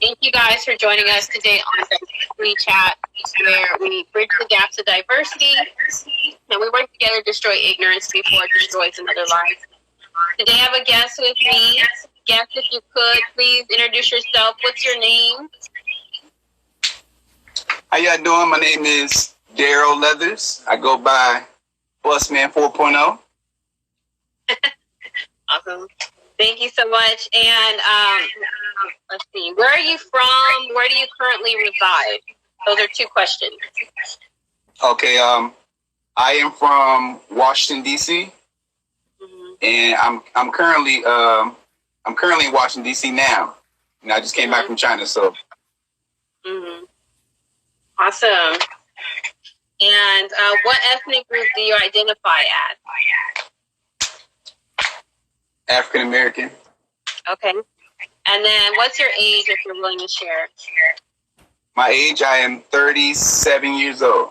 Thank you guys for joining us today on the Free Chat, where we bridge the gaps of diversity and we work together to destroy ignorance before it destroys another life. Today I have a guest with me. Guest, if you could, please introduce yourself. What's your name? How y'all doing? My name is Daryl Leathers. I go by Busman 4.0. Awesome. Thank you so much. And let's see, where are you from? Where do you currently reside? Those are two questions. Okay. I am from Washington D.C. And I'm currently in Washington D.C. now. And I just came back from China, so. Awesome. And what ethnic group do you identify as? African American. Okay. And then what's your age, if you're willing to share? My age, I am 37 years old.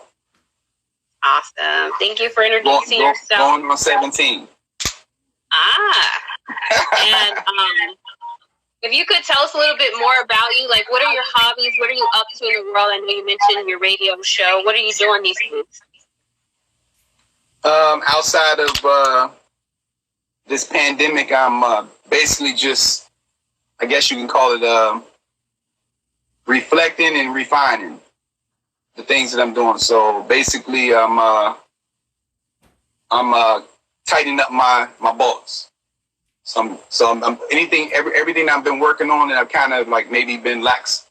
Awesome. Thank you for introducing yourself. Going on 17. And if you could tell us a little bit more about you, like what are your hobbies? What are you up to in the world? I know you mentioned your radio show. What are you doing these days? Outside of this pandemic, I'm basically just, I guess you can call it reflecting and refining the things that I'm doing. So basically, I'm tightening up my bolts. So I'm everything I've been working on and I've kind of like maybe been lax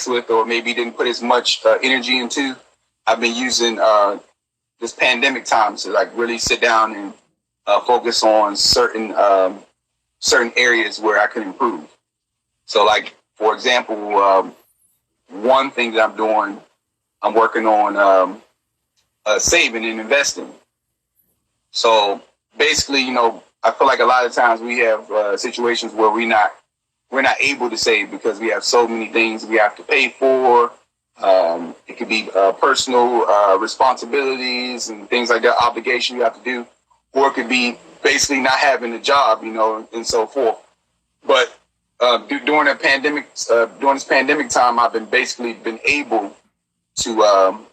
with, or maybe didn't put as much energy into. I've been using this pandemic time to like really sit down and focus on certain areas where I can improve. So like, for example, one thing that I'm doing, I'm working on saving and investing. So basically, I feel like a lot of times we have situations where we're not able to save because we have so many things we have to pay for. It could be personal responsibilities and things like that, obligation you have to do, or it could be basically not having a job, and so forth. But during this pandemic time, I've been able to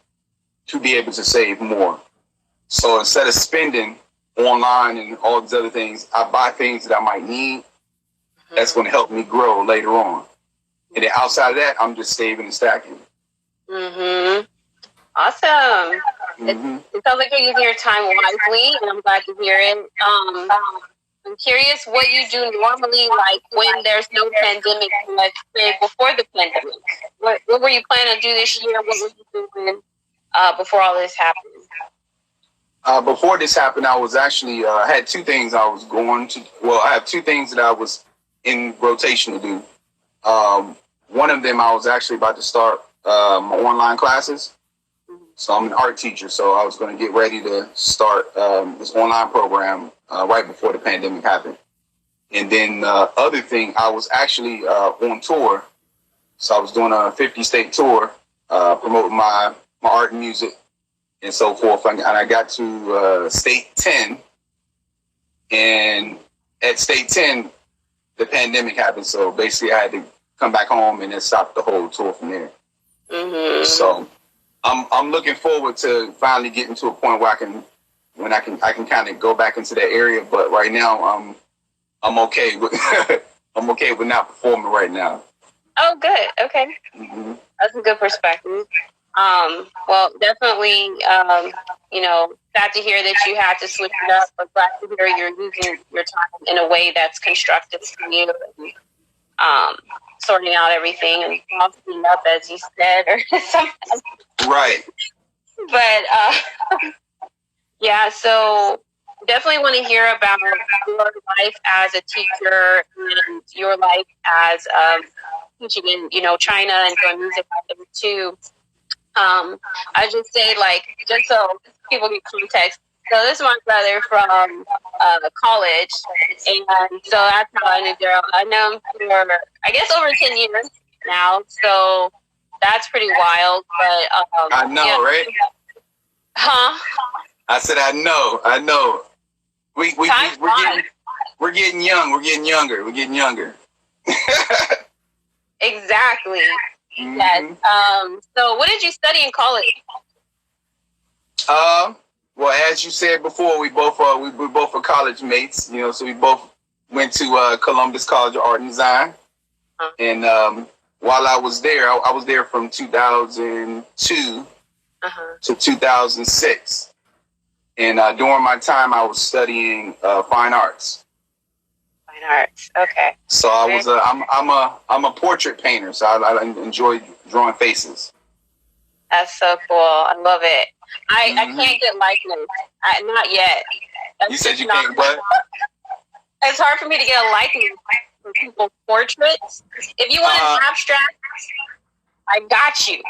be able to save more. So instead of spending online and all these other things, I buy things that I might need. That's going to help me grow later on. And then outside of that, I'm just saving and stacking. Awesome. It sounds like you're using your time wisely, and I'm glad to hear it. I'm curious what you do normally, like when there's no pandemic, let's say before the pandemic. What were you planning to do this year? What were you doing before all this happened? Before this happened, I was actually had two things I was going to. Well, I have two things that I was in rotation to do. One of them, I was actually about to start my online classes. So I'm an art teacher, so I was going to get ready to start this online program right before the pandemic happened. And then the other thing, I was actually on tour. So I was doing a 50-state tour, promoting my art and music and so forth. And I got to state 10. And at state 10, the pandemic happened. So basically I had to come back home and then stop the whole tour from there. So I'm looking forward to finally getting to a point where I can kind of go back into that area. But right now, I'm okay with I'm okay with not performing right now. Oh, good. Okay, that's a good perspective. Well, definitely, sad to hear that you had to switch it up, but glad to hear you're using your time in a way that's constructive for you, and sorting out everything and following up, as you said, or something. Right. But, yeah, so definitely want to hear about your life as a teacher and your life as teaching in, China and doing music too. I just say, just so people get context. So this is my brother from college, and so that's how I knew Daryl. I know him for, I guess, over 10 years now. So that's pretty wild. But I know, yeah. Right? Huh? I said, I know. We're getting young. We're getting younger. Exactly. exactly. Mm-hmm. Yes. So what did you study in college? Well, as you said before, we both are college mates, you know, so we both went to Columbus College of Art and Design. And while I was there, I was there from 2002 to 2006. And during my time, I was studying fine arts. Fine arts, okay. So I was I'm a portrait painter, so I enjoy drawing faces. That's so cool. I love it. I can't get likeness. Not yet. That's you said you can't what? It's hard for me to get a likeness for people's portraits. If you want an abstract, I got you.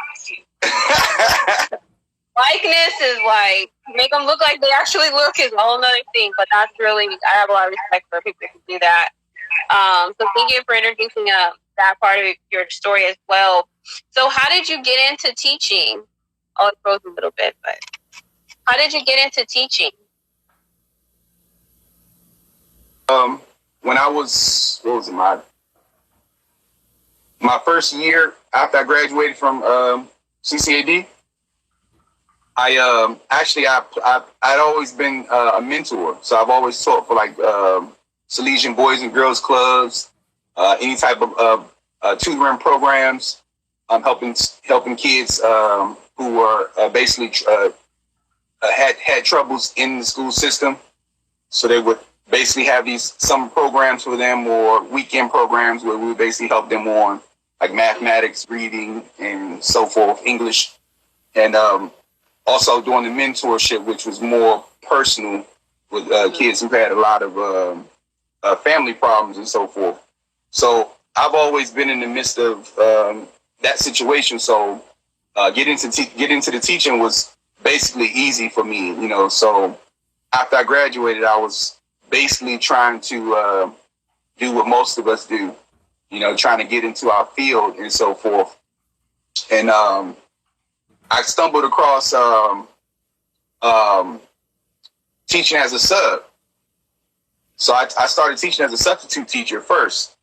Likeness is like, make them look like they actually look is a whole nother thing, but that's really, I have a lot of respect for people who do that. So thank you for introducing that part of your story as well. So how did you get into teaching? Oh, it froze a little bit, but how did you get into teaching? When I was, what was it, my first year after I graduated from CCAD, I'd always been a mentor. So I've always taught for like Salesian Boys and Girls Clubs, any type of tutoring programs, helping kids who were basically had troubles in the school system. So they would basically have these summer programs for them or weekend programs where we would basically help them on like mathematics, reading, and so forth, English, and also doing the mentorship, which was more personal with kids who had a lot of family problems and so forth. So I've always been in the midst of that situation. So get into the teaching was basically easy for me, you know. So after I graduated, I was basically trying to do what most of us do, you know, trying to get into our field and so forth. And I stumbled across teaching as a sub. So I started teaching as a substitute teacher first.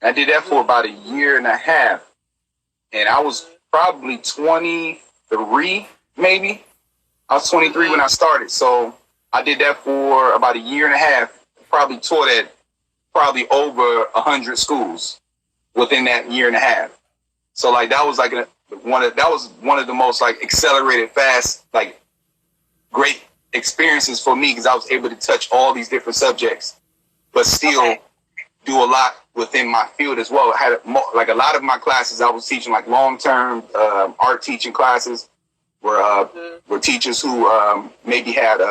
I did that for about a year and a half. And I was probably 23, maybe. I was 23 when I started. So I did that for about a year and a half. Probably taught at probably over 100 schools within that year and a half. So like that was like one of the most like accelerated, fast, like great experiences for me because I was able to touch all these different subjects, but still do a lot within my field as well. I had like a lot of my classes I was teaching like long-term art teaching classes were teachers who maybe had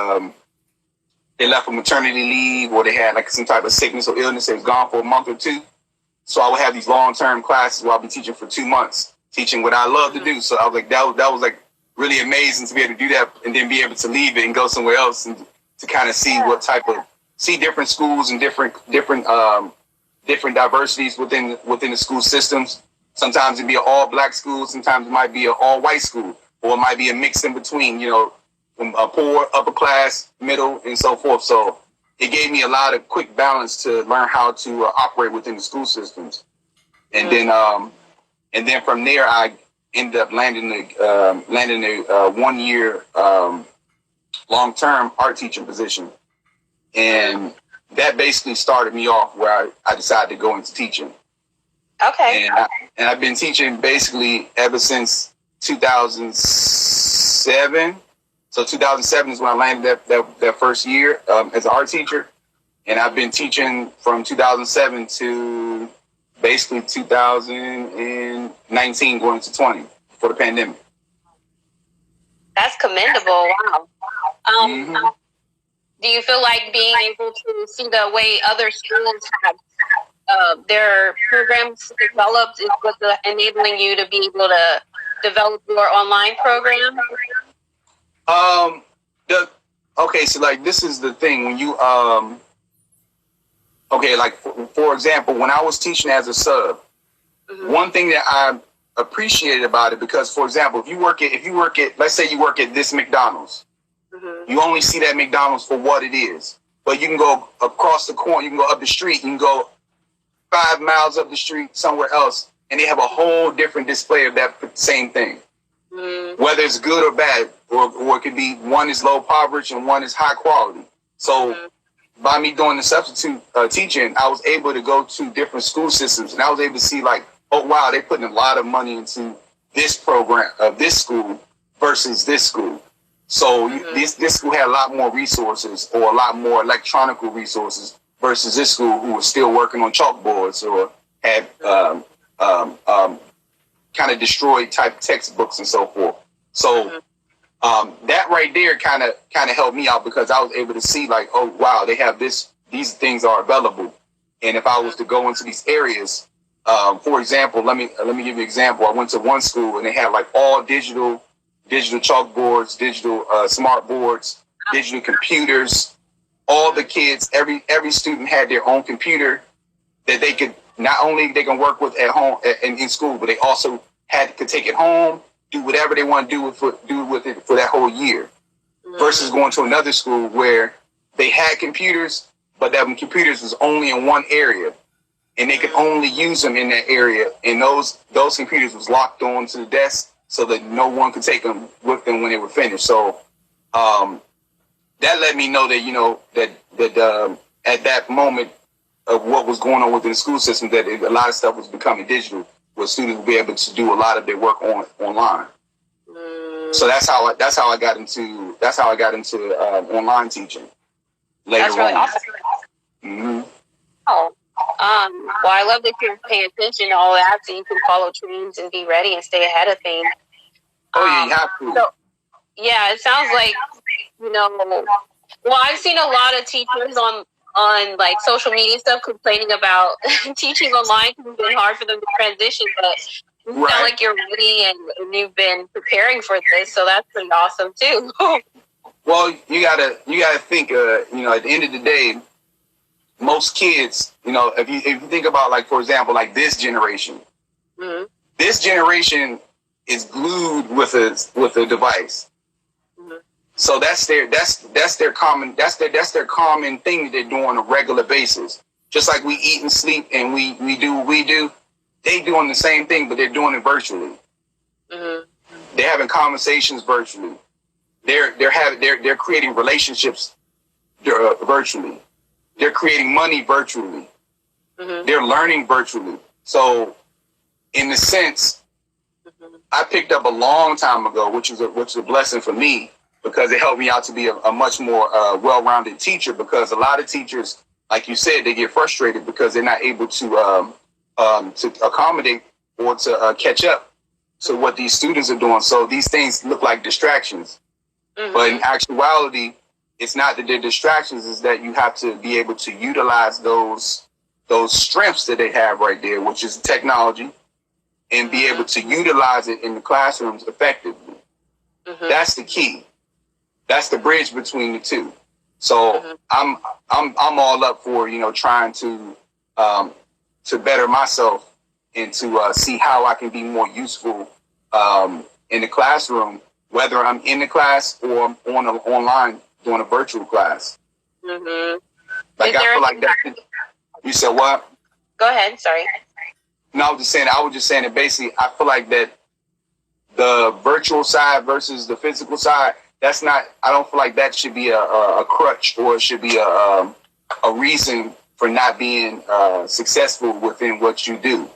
they left for maternity leave or they had like some type of sickness or illness. They was gone for a month or two. So I would have these long-term classes where I'll be teaching for 2 months, teaching what I love to do. So I was like, that was like really amazing to be able to do that and then be able to leave it and go somewhere else and to kind of see what type of, see different schools and different diversities within the school systems. Sometimes it'd be an all black school. Sometimes it might be an all white school, or it might be a mix in between, you know, from a poor, upper class, middle, and so forth. So it gave me a lot of quick balance to learn how to operate within the school systems. And then from there, I ended up landing a 1 year long-term art teaching position. And that basically started me off where I decided to go into teaching. Okay. And I've been teaching basically ever since 2007. So 2007 is when I landed that first year as an art teacher. And I've been teaching from 2007 to basically 2019 going to 20 for the pandemic. That's commendable. Wow. Do you feel like being able to see the way other schools have their programs developed is what's enabling you to be able to develop your online program? So like this is the thing when you like for example, when I was teaching as a sub, one thing that I appreciated about it, because for example, if you work at let's say you work at this McDonald's, you only see that McDonald's for what it is, but you can go across the corner, you can go up the street, you can go 5 miles up the street somewhere else, and they have a whole different display of that same thing. Whether it's good or bad, or it could be one is low poverty and one is high quality. So by me doing the substitute teaching, I was able to go to different school systems, and I was able to see like, oh wow, they're putting a lot of money into this program of this school versus this school. So this school had a lot more resources, or a lot more electronical resources, versus this school who was still working on chalkboards or had kind of destroyed type textbooks and so forth. So that right there kind of helped me out, because I was able to see like, oh wow, they have these things are available. And if I was to go into these areas, for example, let me give you an example. I went to one school and they had like all digital chalkboards, digital smart boards, digital computers. All the kids, every student had their own computer that they could, not only they can work with at home in school, but they also could take it home, do whatever they want to do with it for that whole year. Versus going to another school where they had computers, but that computers was only in one area, and they could only use them in that area. And those computers was locked onto the desk so that no one could take them with them when they were finished. So that let me know that that at that moment of what was going on within the school system, that a lot of stuff was becoming digital, where students would be able to do a lot of their work online. So that's how I got into online teaching later That's really on. awesome. Oh, well, I love that you're paying attention to all that, so you can follow trends and be ready and stay ahead of things. Oh yeah, you have to. So, yeah, it sounds like, well, I've seen a lot of teachers on like social media stuff complaining about teaching online because it's been hard for them to transition, but you sound like you're ready and you've been preparing for this, so that's pretty awesome too. Well, you gotta think, at the end of the day, most kids, if you think about, like, for example, like this generation, this generation is glued with a device. So that's their common thing that they do on a regular basis. Just like we eat and sleep and we do what we do, they doing the same thing, but they're doing it virtually. They're having conversations virtually. They're creating relationships virtually. They're creating money virtually. They're learning virtually. So, in a sense, I picked up a long time ago, which is a blessing for me, because it helped me out to be a much more well-rounded teacher. Because a lot of teachers, like you said, they get frustrated because they're not able to accommodate or to catch up to what these students are doing. So these things look like distractions, but in actuality, it's not that they're distractions. Is that you have to be able to utilize those strengths that they have right there, which is technology, and be able to utilize it in the classrooms effectively. That's the key. That's the bridge between the two. So I'm all up for trying to better myself and to see how I can be more useful in the classroom, whether I'm in the class or online doing a virtual class. Like I feel like that. You said what? Go ahead. Sorry. No, I was just saying that basically I feel like that the virtual side versus the physical side, I don't feel like that should be a crutch, or it should be a reason for not being successful within what you do.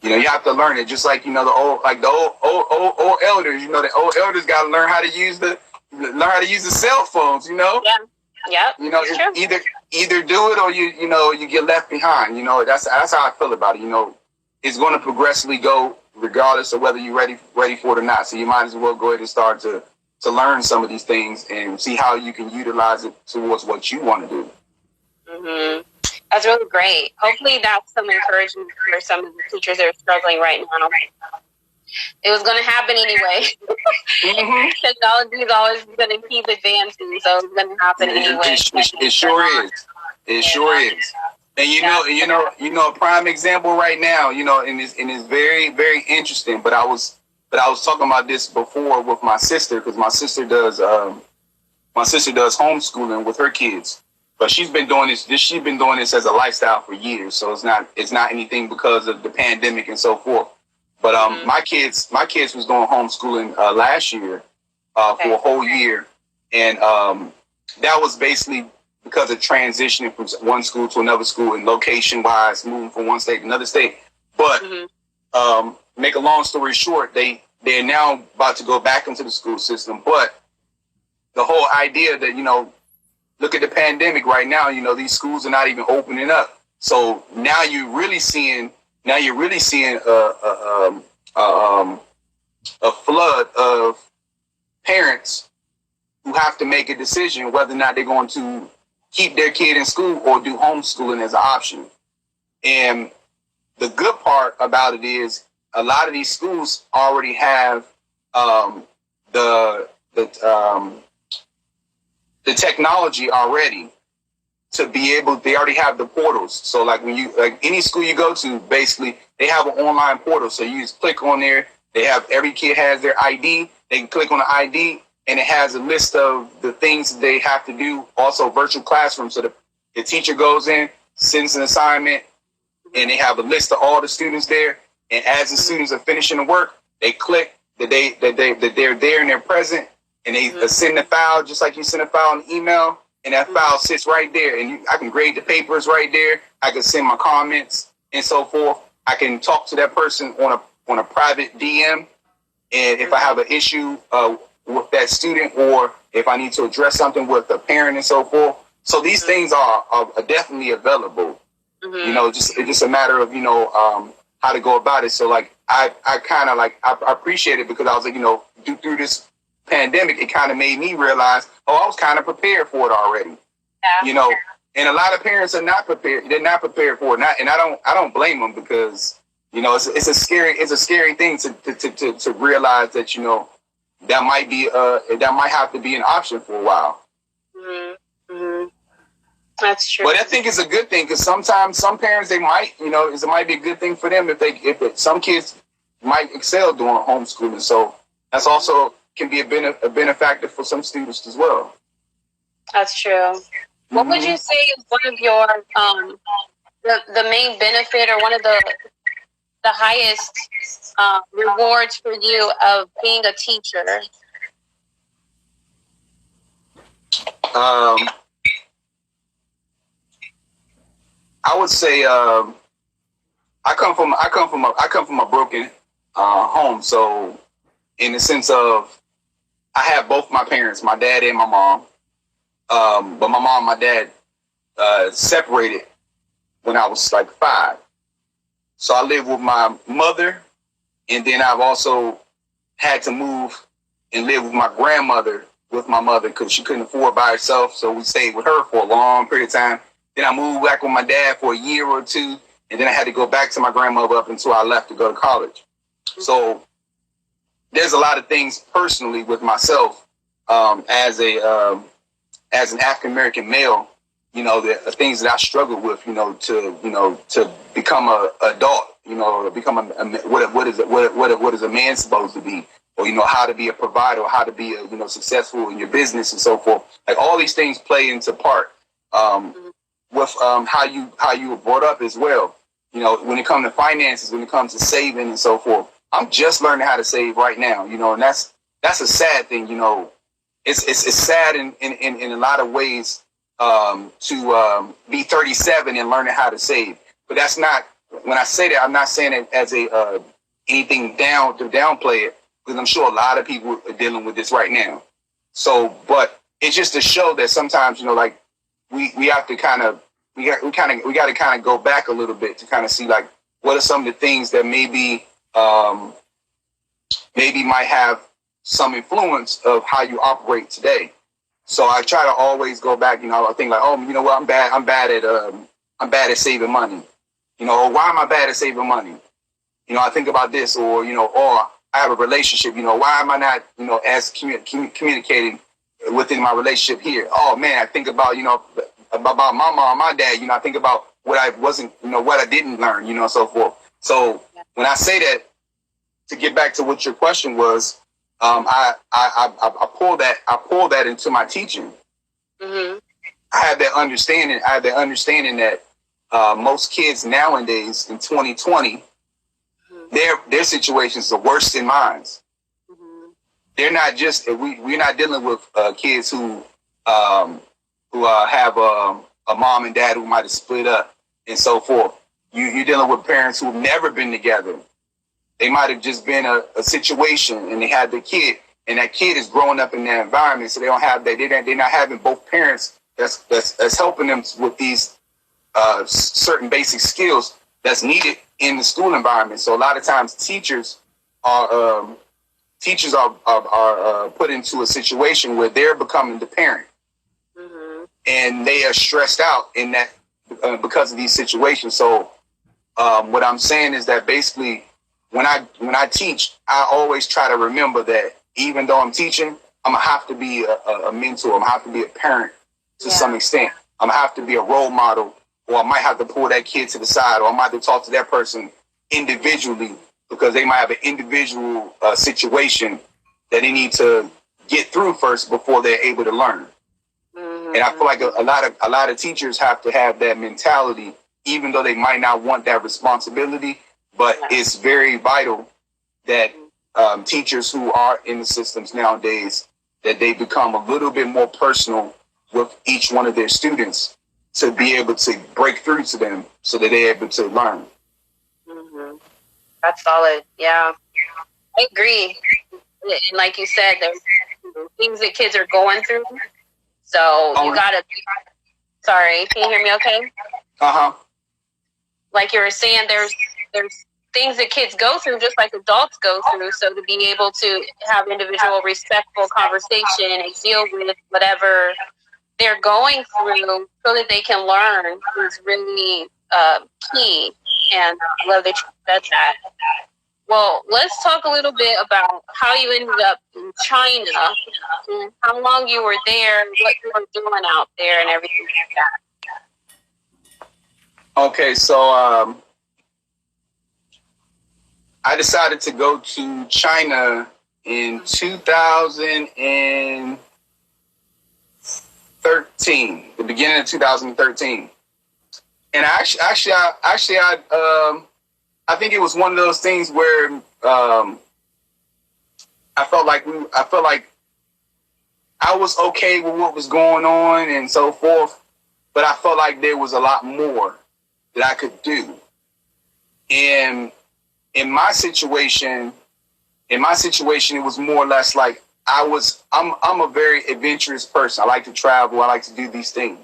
You have to learn it, just like the old elders. The old elders got to learn how to use the cell phones. Yeah. Either do it or you get left behind. That's how I feel about it. It's going to progressively go regardless of whether you're ready for it or not. So you might as well go ahead and start to learn some of these things and see how you can utilize it towards what you want to do. That's really great. Hopefully that's some encouragement for some of the teachers that are struggling right now. It was going to happen anyway. Technology is always going to keep advancing, so it's going to happen anyway. It sure is. It sure is. And a prime example right now, and it's very, very interesting. But I was talking about this before with my sister, because my sister does homeschooling with her kids. But she's been doing this. She's been doing this as a lifestyle for years. So it's not anything because of the pandemic and so forth. But my kids was doing homeschooling last year for a whole year, and that was basically because of transitioning from one school to another school and location wise, moving from one state to another state. But make a long story short, they're now about to go back into the school system. But the whole idea that, look at the pandemic right now, these schools are not even opening up. So now you're really seeing a flood of parents who have to make a decision whether or not they're going to keep their kid in school or do homeschooling as an option. And the good part about it is a lot of these schools already have the technology already to be able. They already have the portals. So like any school you go to, basically they have an online portal. So you just click on there. They have every kid has their ID. They can click on the ID, and it has a list of the things they have to do. Also, virtual classroom. So the teacher goes in, sends an assignment, and they have a list of all the students there. And as the students are finishing the work, they click that they're there and they're present, and they send the file just like you send a file in email, and that file sits right there. And I can grade the papers right there. I can send my comments and so forth. I can talk to that person on a private DM, and if I have an issue with that student, or if I need to address something with a parent and so forth. So these things are definitely available. It's just a matter of how to go about it. So like I kind of like I appreciate it because I was like through this pandemic, it kind of made me realize I was kind of prepared for it already. Yeah. And a lot of parents are not prepared. They're not prepared for it. And I don't blame them because it's a scary thing to realize that that might have to be an option for a while. That's true. But I think it's a good thing because sometimes some parents it might be a good thing for them if some kids might excel doing homeschooling. So that's also can be a benefactor for some students as well. That's true. What would you say is one of your the main benefit or one of the highest rewards for you of being a teacher? I would say I come from a broken home, so in the sense of I have both my parents, my dad and my mom, but my mom and my dad separated when I was like 5. So I lived with my mother, and then I've also had to move and live with my grandmother with my mother because she couldn't afford by herself. So we stayed with her for a long period of time. Then I moved back with my dad for a year or two, and then I had to go back to my grandmother up until I left to go to college. So there's a lot of things personally with myself as an African American male. The things that I struggle with, to become a adult, to become what is a man supposed to be, or how to be a provider, or how to be successful in your business and so forth. Like all these things play into part with how you were brought up as well. When it comes to finances, when it comes to saving and so forth. I'm just learning how to save right now, and that's a sad thing. It's sad in a lot of ways. To be 37 and learning how to save, but that's not. When I say that, I'm not saying it as anything down to downplay it, because I'm sure a lot of people are dealing with this right now. So, but it's just to show that sometimes like we have to we got to kind of go back a little bit to kind of see like what are some of the things that maybe might have some influence of how you operate today. So I try to always go back, I think like, what, I'm bad at saving money. Why am I bad at saving money? I think about this, or I have a relationship, why am I not, as communicating within my relationship here? Oh man, I think about, about my mom, my dad, I think about what I wasn't, what I didn't learn, so forth. So when I say that, to get back to what your question was, I pull that into my teaching. I have that understanding. I have that understanding that most kids nowadays in 2020, their situations are worse than mine. They're not just we're not dealing with kids who have a mom and dad who might have split up and so forth. You're dealing with parents who've never been together. They might have just been a situation and they had the kid, and that kid is growing up in that environment, so they don't have that. They're not having both parents that's helping them with these certain basic skills that's needed in the school environment. So a lot of times teachers are put into a situation where they're becoming the parent, and they are stressed out in that because of these situations. So what I'm saying is that basically when I teach, I always try to remember that even though I'm teaching, I'm gonna have to be a mentor. I'm gonna have to be a parent to some extent. I'm gonna have to be a role model, or I might have to pull that kid to the side, or I might have to talk to that person individually because they might have an individual situation that they need to get through first before they're able to learn. And I feel like a lot of teachers have to have that mentality, even though they might not want that responsibility. But it's very vital that teachers who are in the systems nowadays, that they become a little bit more personal with each one of their students to be able to break through to them so that they're able to learn. That's solid. Yeah, I agree. And like you said, there's things that kids are going through. So you gotta. Sorry, can you hear me? Okay. Like you were saying, there's things that kids go through just like adults go through. So to be able to have individual, respectful conversation and deal with whatever they're going through so that they can learn is really key. And I love that you said that. Well, let's talk a little bit about how you ended up in China and how long you were there, what you were doing out there, and everything like that. Okay, so I decided to go to China in 2013, the beginning of 2013. And I think it was one of those things where I felt like I was okay with what was going on and so forth, but I felt like there was a lot more that I could do. And in my situation, it was more or less like I'm a very adventurous person. I like to travel. I like to do these things.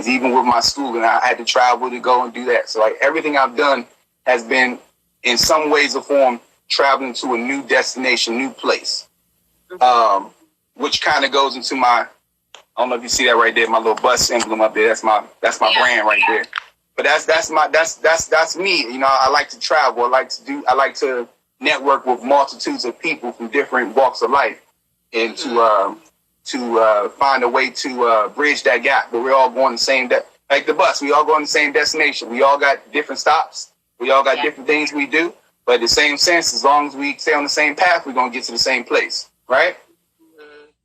Even with my school, and I had to travel to go and do that. So like everything I've done has been, in some ways or form, traveling to a new destination, new place, which kind of goes into my. I don't know if you see that right there, my little bus emblem up there. That's my brand right there. But that's me. You know, I like to travel. I like to network with multitudes of people from different walks of life, and to find a way to bridge that gap. But we're all going the same. Like the bus, we all go in the same destination. We all got different stops. We all got different things we do. But in the same sense, as long as we stay on the same path, we're gonna get to the same place, right?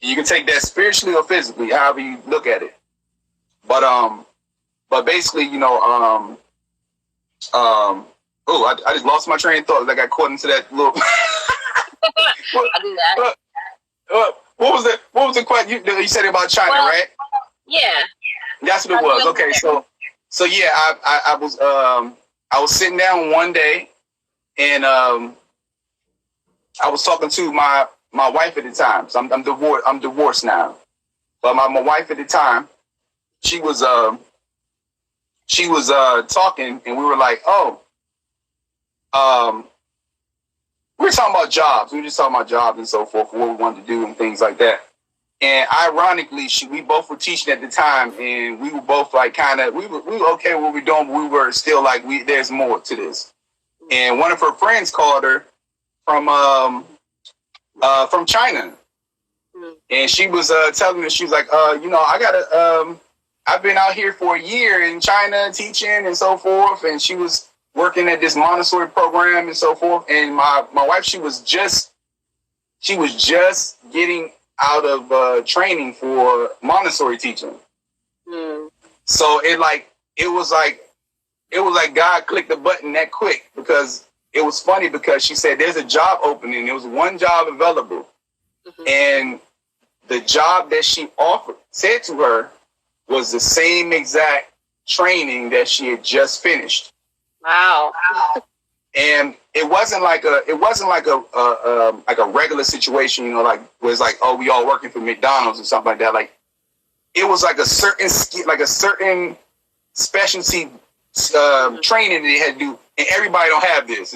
You can take that spiritually or physically, however you look at it. But basically, you know, I just lost my train of thought. I got caught into that little. I do that. What was the question? You said about China, right? Yeah. That's what it was. Okay, so yeah, I was sitting down one day, and I was talking to my wife at the time. So I'm divorced now, but my wife at the time, she was talking, and we were like, we were talking about jobs. We were just talking about jobs and so forth, what we wanted to do and things like that. And ironically, we both were teaching at the time, and we were both like we were okay with what we're doing, but we were still like, there's more to this. And one of her friends called her from China, and she was telling me, she was like, you know, I've been out here for a year in China teaching and so forth, and she was working at this Montessori program and so forth. And my wife, she was just getting out of training for Montessori teaching. So it was like God clicked the button that quick, because it was funny, because she said there's a job opening. There was one job available. Mm-hmm. And the job that she said to her was the same exact training that she had just finished. Wow. And it wasn't like a regular situation, you know, like where it's like, oh, we all working for McDonald's or something like that. Like it was like a certain specialty training that they had to do, and everybody don't have this.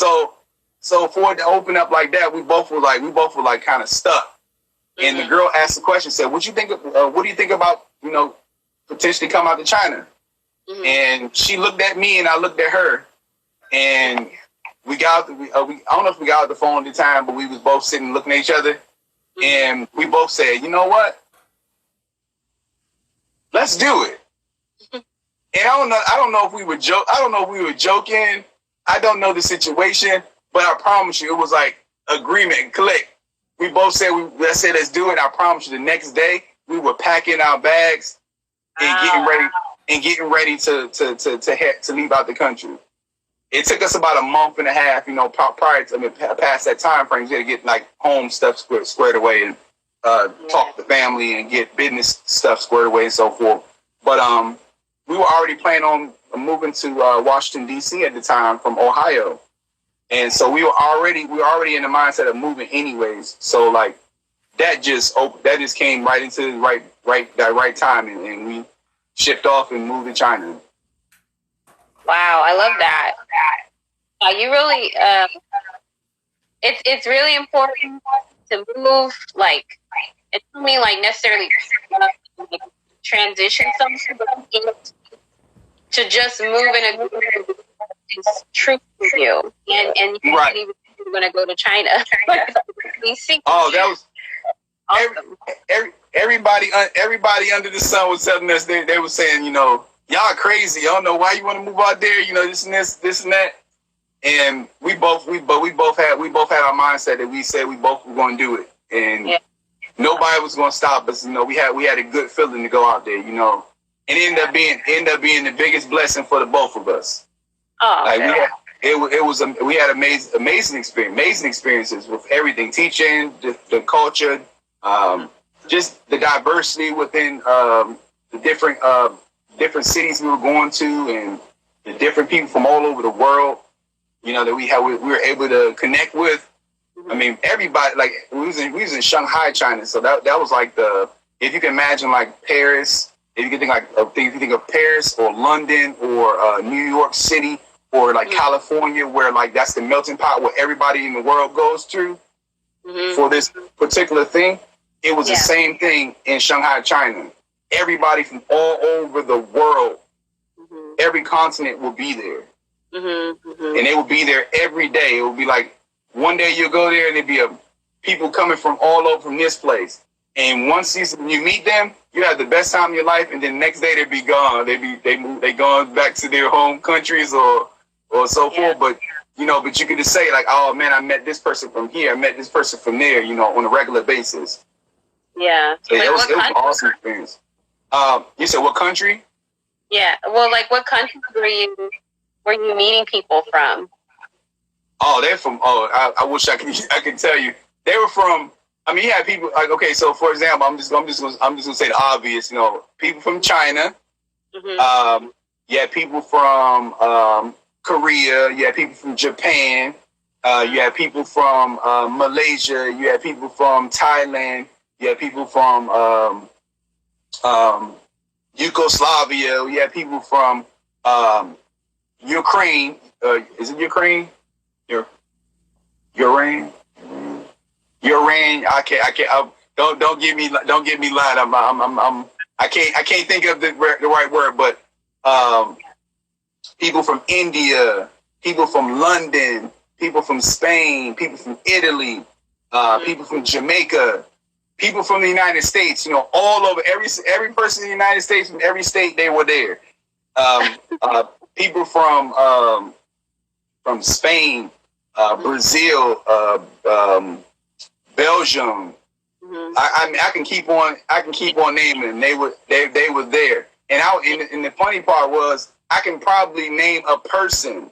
So for it to open up like that, we both were like kind of stuck. And the girl asked the question, said, what do you think about, you know, potentially come out to China? Mm-hmm. And she looked at me and I looked at her, and we got I don't know if we got out the phone at the time, but we was both sitting looking at each other, and we both said, you know what? Let's do it. And I don't know if we were joking. I don't know the situation, but I promise you, it was like agreement and click. We both said, let's do it. I promise you, the next day we were packing our bags and getting ready to leave out the country. It took us about a month and a half, you know, past that time frame, to get like home stuff squared away, and talk to the family and get business stuff squared away and so forth. But we were already planning on moving to Washington D.C. at the time from Ohio. And so we were already in the mindset of moving anyways. So like that just came right into the right time, and we shipped off and moved to China. Wow, I love that. You really, it's really important to move, like, it doesn't mean like necessarily like, transition something, but to just move in a group is true for you, and you right. Even you're going to go to China. Oh, that was awesome. Everybody under the sun was telling us, they were saying, you know, y'all crazy. Y'all know why you want to move out there. You know, this and that. And we both had our mindset that we said we both were going to do it, and nobody was going to stop us. You know, we had a good feeling to go out there. You know, and it ended up being the biggest blessing for the both of us. Oh, okay. We had amazing experiences with everything, teaching, the culture, just the diversity within the different cities we were going to, and the different people from all over the world, you know, that we were able to connect with. I mean, everybody, like we was in Shanghai, China, so that was like if you can imagine like Paris, if you think of Paris or London or New York City or like California, where like that's the melting pot where everybody in the world goes to for this particular thing. It was the same thing in Shanghai, China. Everybody from all over the world, every continent will be there. And they will be there every day. It will be like one day you'll go there and there'll be people coming from all over from this place. And once you meet them, you have the best time of your life. And then the next day they'll be gone. They gone back to their home countries or so forth. But you know, but you can just say like, oh man, I met this person from here. I met this person from there. You know, on a regular basis. Yeah. So it was an awesome experience. You said what country? Yeah. Well, like what country were you meeting people from? Oh, they're from. Oh, I wish I could tell you. They were from. I mean, you had people like, okay. So, for example, I'm just gonna say the obvious. You know, people from China. You had people from Korea. You had people from Japan. You had people from Malaysia. You had people from Thailand. You had people from Yugoslavia. You had people from Ukraine. Is it Ukraine? Ukraine. I can't. Don't get me lying. I can't think of the right word, but people from India, people from London, people from Spain, people from Italy, people from Jamaica, people from the United States. You know, all over every person in the United States, from every state, they were there. People from Spain, Brazil, Belgium, I can keep on naming them. They were there. And the funny part was I can probably name a person.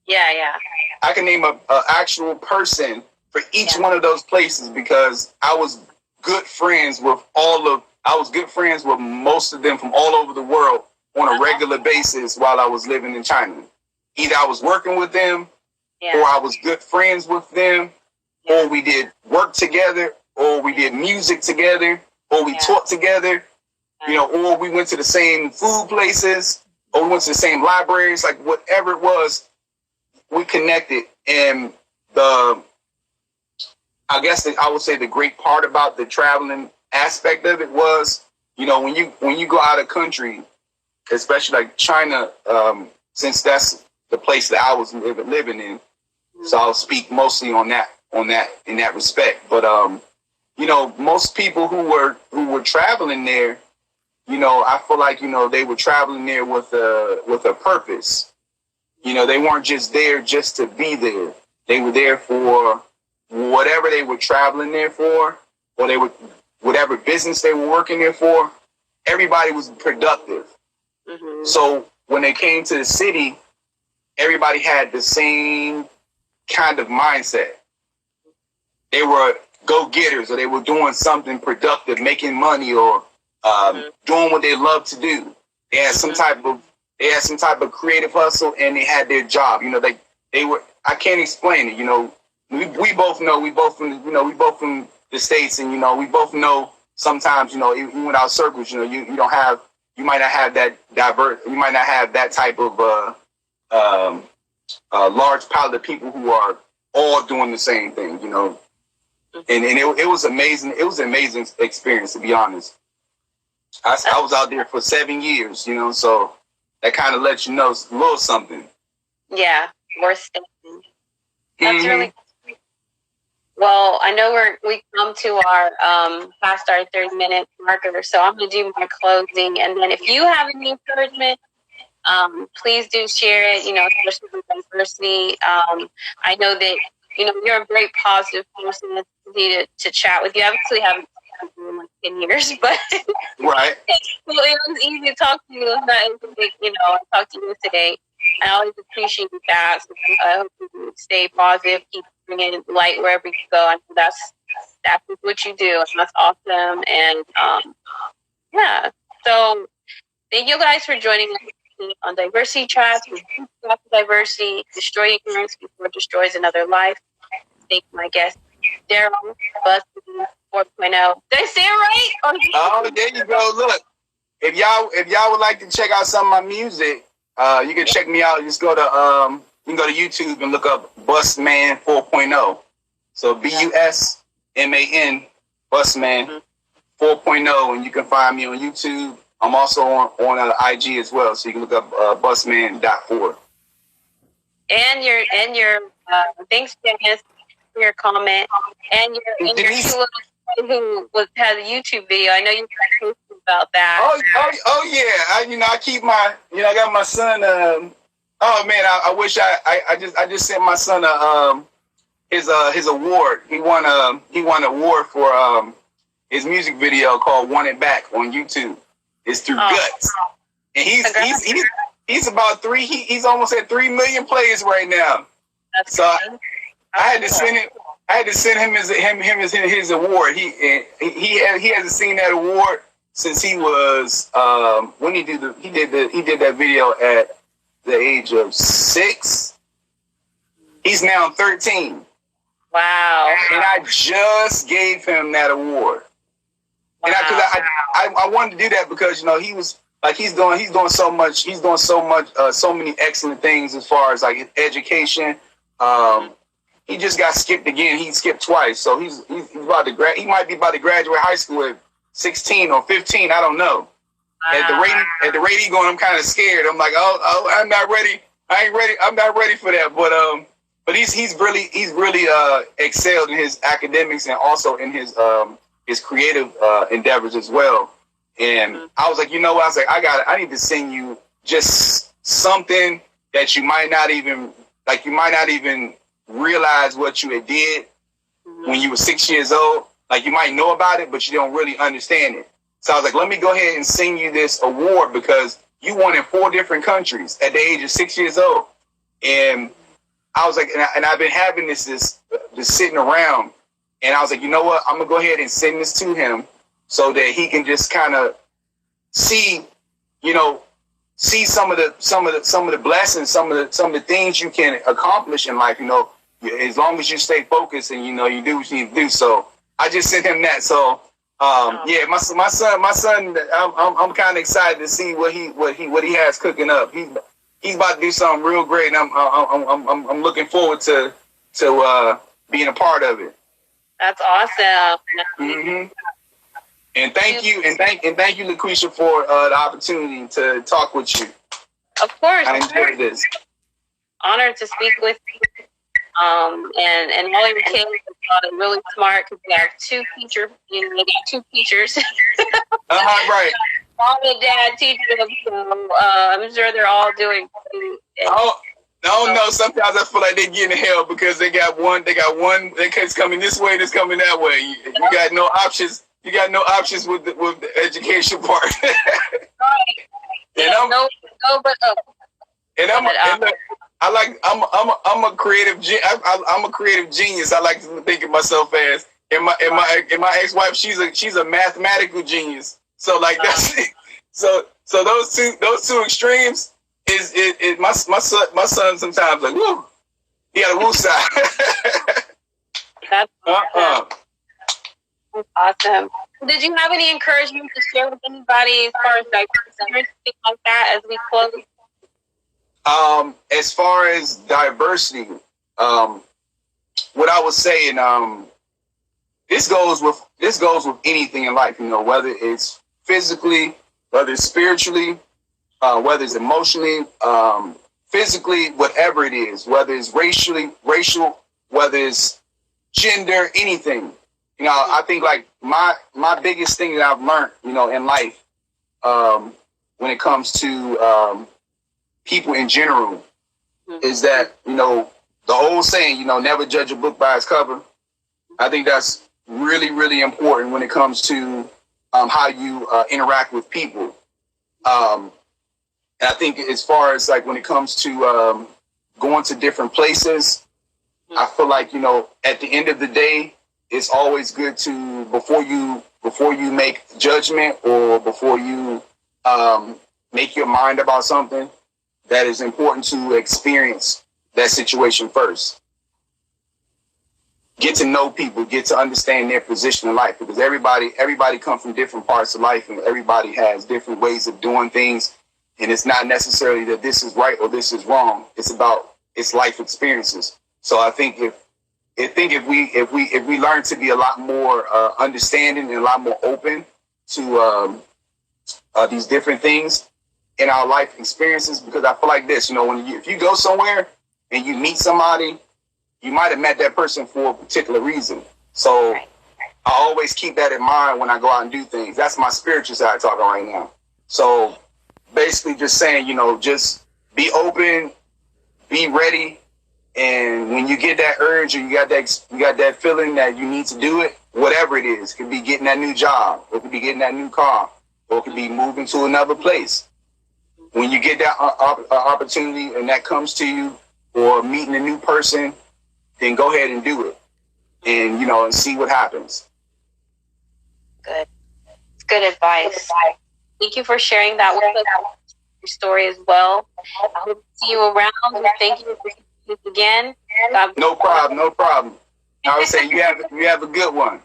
Yeah. I can name a actual person for each one of those places because I was good friends with most of them from all over the world on a regular basis while I was living in China. Either I was working with them, or I was good friends with them, or we did work together, or we did music together, or we taught together, or we went to the same food places, or we went to the same libraries, like whatever it was, we connected. And I would say the great part about the traveling aspect of it was, when you go out of country, especially like China, since that's the place that I was living in, so I'll speak mostly in that respect. But most people who were traveling there, I feel like they were traveling there with a purpose. They weren't just there just to be there. They were there for whatever they were traveling there for, or whatever business they were working there for. Everybody was productive. So when they came to the city, everybody had the same kind of mindset. They were go-getters, or they were doing something productive, making money, or doing what they love to do. They had some type of creative hustle, and they had their job. They were. I can't explain it. We both know. We both from the States, and we both know. Sometimes even with our circles, you don't have. You might not have that You might not have that type of large palette of people who are all doing the same thing. And it was amazing. It was an amazing experience, to be honest. I was out there for 7 years, so that kind of lets you know a little something. Yeah, worth staying. That's really cool. Well, I know we come to our past our 30-minute marker, so I'm going to do my closing, and then if you have any encouragement, please do share it. Especially with diversity. I know that you're a very positive person to chat with you. I actually haven't talked to you in like 10 years, but right. It was easy to talk to you. It was not I talked to you today. I always appreciate that. So I hope you stay positive, keep bringing light wherever you go. I know that's what you do, and that's awesome. And so thank you guys for joining us on Diversity Chats. We talk diversity, destroy ignorance before it destroys another life. Thank my guest, Daryl, Busman 4.0. Did I say it right? Oh, there you go. Look, if y'all would like to check out some of my music, you can check me out. Just go to you can go to YouTube and look up Busman 4.0. So Busman Busman 4.0, and you can find me on YouTube. I'm also on IG as well, so you can look up Busman.4. And your thanks, Janice, for your comment, and your two little who has a YouTube video. I know you posted about that. Oh yeah. I keep my I got my son. Oh man, I wish I just sent my son his award. He won an award for his music video called "Want It Back" on YouTube. It's through Guts, and he's about he's almost at 3 million plays right now. That's so I had to send it. I had to send him his award. He hasn't seen that award since he was when he did that video at the age of 6. He's now 13. Wow! And I just gave him that award. Wow. And I wanted to do that because he was like he's doing so much. He's doing so many excellent things as far as like his education. He just got skipped again. He skipped twice, so he's about to he might be about to graduate high school at 16 or 15. I don't know. At the rate he going, I'm kind of scared. I'm like, oh, I'm not ready. I ain't ready. I'm not ready for that. But he's really excelled in his academics and also in his creative endeavors as well. And I was like, I need to send you just something that you might not even realize what you had did when you were 6 years old. Like you might know about it, but you don't really understand it. So I was like, let me go ahead and sing you this award because you won in 4 different countries at the age of 6 years old. And I was like, and I've been having this sitting around, and I was like, you know what? I'm gonna go ahead and send this to him so that he can just kind of see, see some of the blessings, some of the things you can accomplish in life. As long as you stay focused and you do what you need to do. So I just sent him that. So yeah, my son, I'm kind of excited to see what he has cooking up. He's about to do something real great, and I'm looking forward to being a part of it. That's awesome. Mm-hmm. And thank you, LaQuisha, for the opportunity to talk with you. Of course, I enjoyed this. Honored to speak with you. And all your kids are really smart because they have 2 teachers. They got 2 teachers. Right. Mom and dad teach them, so I'm sure they're all doing good. No. Sometimes I feel like they're getting hell because they got one that's coming this way, that's coming that way. You got no options. You got no options with the education part. Right. And no, but up. And I'm a creative. I'm a creative genius. I like to think of myself as. And my ex-wife, she's a mathematical genius. So like that's so those two extremes is my son sometimes like woo, he got a woo side. That's awesome. Did you have any encouragement to share with anybody as far as diversity or anything like that as we close? As far as diversity, what I was saying, this goes with anything in life, whether it's physically, whether it's spiritually, whether it's emotionally, physically, whatever it is, whether it's racial, whether it's gender, anything. I think like my biggest thing that I've learned, in life, when it comes to people in general, is that, the old saying, never judge a book by its cover. I think that's really, really important when it comes to how you interact with people. And I think as far as like when it comes to going to different places, I feel like, at the end of the day, it's always good to, before you make judgment or before you make your mind about something, that is important to experience that situation first. Get to know people, get to understand their position in life, because everybody comes from different parts of life and everybody has different ways of doing things. And it's not necessarily that this is right or this is wrong. It's life experiences. So I think if we learn to be a lot more understanding and a lot more open to these different things in our life experiences, because I feel like this, if you go somewhere and you meet somebody, you might have met that person for a particular reason. So I always keep that in mind when I go out and do things. That's my spiritual side talking right now. So basically just saying, just be open, be ready. And when you get that urge or you got that feeling that you need to do it, whatever it is, it could be getting that new job, or it could be getting that new car, or it could be moving to another place. When you get that opportunity and that comes to you, or meeting a new person, then go ahead and do it, and and see what happens. Good. It's good advice. Thank you for sharing that with us, your story as well. I hope to see you around. Thank you for speaking again. No problem. I would say you have a good one.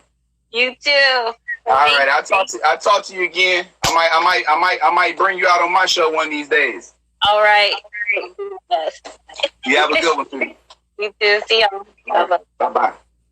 You too. All right, I'll talk to you again. I might bring you out on my show one of these days. All right. You have a good one too. You too. See you. Bye bye.